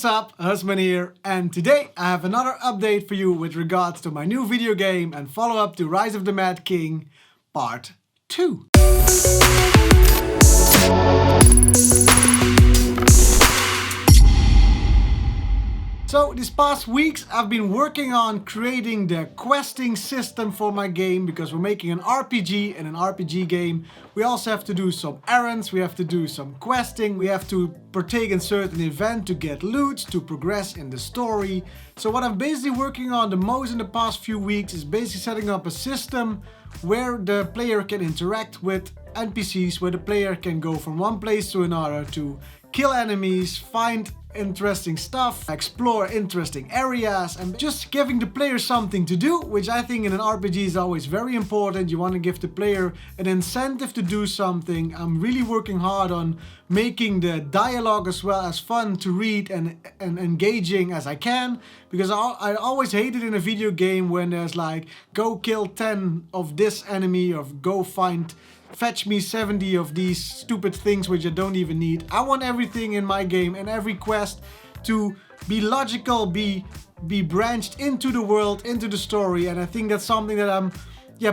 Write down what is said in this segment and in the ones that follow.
what's up? Husman here, and today I have another update for you with regards to my new video game and follow-up to Rise of the Mad King Part 2. So these past weeks I've been working on creating the questing system for my game because we're making an RPG. In an RPG game we also have to do some errands, we have to do some questing, we have to partake in certain event to get loot, to progress in the story. So what I'm basically working on the most in the past few weeks is basically setting up a system where the player can interact with NPCs, where the player can go from one place to another to kill enemies, find interesting stuff, explore interesting areas, and just giving the player something to do, which I think in an RPG is always very important. You want to give the player an incentive to do something. I'm really working hard on making the dialogue as well as fun to read and engaging as I can, because I always hate it in a video game when there's like, go kill 10 of this enemy, or go fetch me 70 of these stupid things which I don't even need. I want everything in my game and every quest to be logical, be branched into the world, into the story, and I think that's something that I'm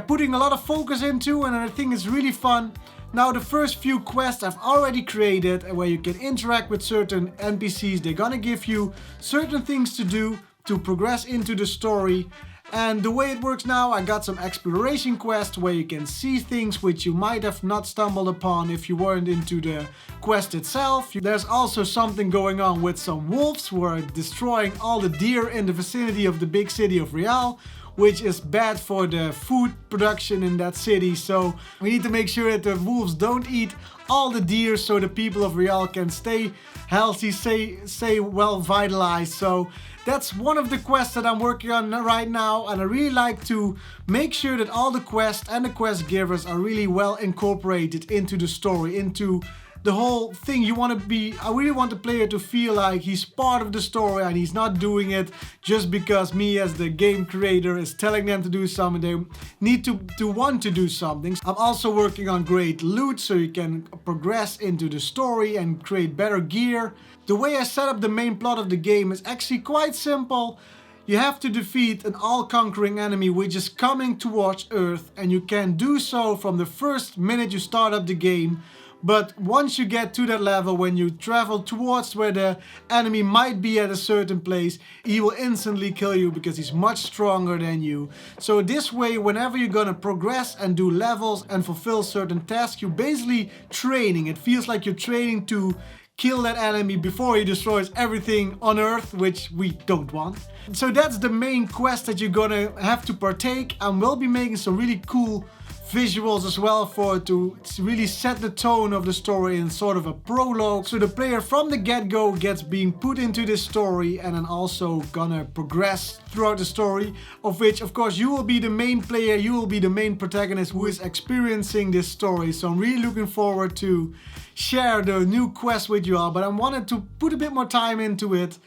putting a lot of focus into, and I think it's really fun. Now the first few quests I've already created where you can interact with certain NPCs. They're gonna give you certain things to do to progress into the story. And the way it works now, I got some exploration quests where you can see things which you might have not stumbled upon if you weren't into the quest itself. There's also something going on with some wolves who are destroying all the deer in the vicinity of the big city of Real, which is bad for the food production in that city. So we need to make sure that the wolves don't eat all the deer so the people of Real can stay healthy, stay well vitalized. So that's one of the quests that I'm working on right now, and I really like to make sure that all the quests and the quest givers are really well incorporated into the story, into the whole thing. I really want the player to feel like he's part of the story and he's not doing it just because me as the game creator is telling them to do something. They need to want to do something. I'm also working on great loot so you can progress into the story and create better gear. The way I set up the main plot of the game is actually quite simple. You have to defeat an all-conquering enemy which is coming towards Earth, and you can do so from the first minute you start up the game. But once you get to that level, when you travel towards where the enemy might be at a certain place, he will instantly kill you because he's much stronger than you. So this way, whenever you're gonna progress and do levels and fulfill certain tasks, you're basically training. It feels like you're training to kill that enemy before he destroys everything on Earth, which we don't want. So that's the main quest that you're gonna have to partake, and we'll be making some really cool visuals as well to really set the tone of the story in sort of a prologue. So the player from the get-go gets being put into this story and then also gonna progress throughout the story, of which of course you will be the main player, you will be the main protagonist who is experiencing this story. So I'm really looking forward to share the new quest with you all, but I wanted to put a bit more time into it.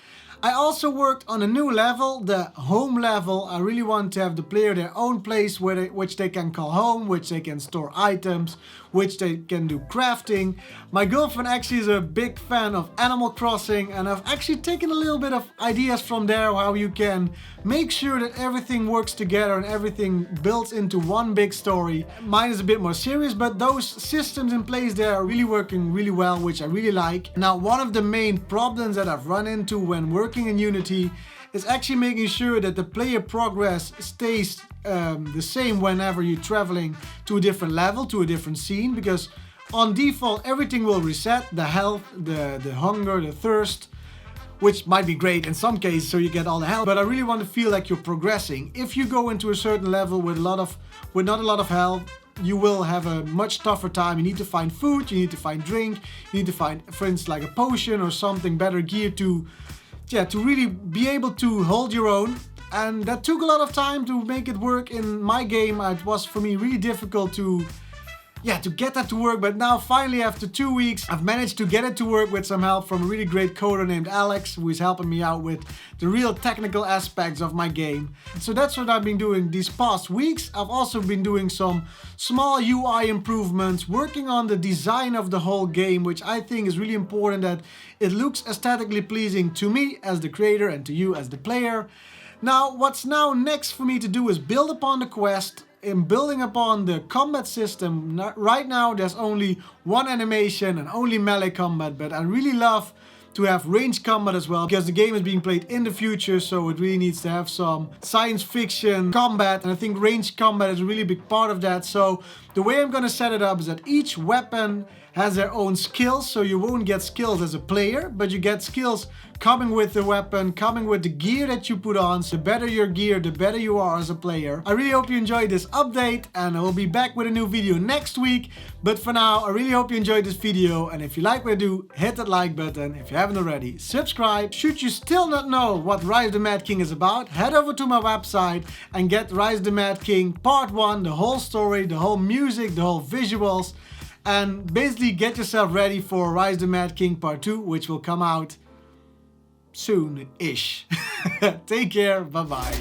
I also worked on a new level, the home level. I really want to have the player their own place which they can call home, which they can store items, which they can do crafting. My girlfriend actually is a big fan of Animal Crossing, and I've actually taken a little bit of ideas from there how you can make sure that everything works together and everything builds into one big story. Mine is a bit more serious, but those systems in place there are really working really well, which I really like. Now, one of the main problems that I've run into when working in Unity is actually making sure that the player progress stays the same whenever you're traveling to a different level, to a different scene, because on default everything will reset, the health, the hunger, the thirst, which might be great in some cases so you get all the health, but I really want to feel like you're progressing. If you go into a certain level with not a lot of health, you will have a much tougher time. You need to find food, you need to find drink, you need to find, for instance, like a potion or something, better gear to really be able to hold your own. And that took a lot of time to make it work in my game. It was for me really difficult to yeah, to get that to work. But now finally after 2 weeks, I've managed to get it to work with some help from a really great coder named Alex, who is helping me out with the real technical aspects of my game. So that's what I've been doing these past weeks. I've also been doing some small UI improvements, working on the design of the whole game, which I think is really important, that it looks aesthetically pleasing to me as the creator and to you as the player. Now, what's now next for me to do is build upon the quest. In building upon the combat system. Right now there's only one animation and only melee combat, but I really love to have ranged combat as well, because the game is being played in the future, so it really needs to have some science fiction combat, and I think ranged combat is a really big part of that. So the way I'm gonna set it up is that each weapon has their own skills, so you won't get skills as a player, but you get skills coming with the weapon, coming with the gear that you put on. So the better your gear, the better you are as a player. I really hope you enjoyed this update, and I will be back with a new video next week. But for now, I really hope you enjoyed this video, and if you like what I do, hit that like button. If you haven't already, subscribe. Should you still not know what Rise the Mad King is about, head over to my website and get Rise the Mad King Part 1, the whole story, the whole music, the whole visuals, and basically get yourself ready for Rise the Mad King Part 2, which will come out soon-ish. Take care, bye-bye.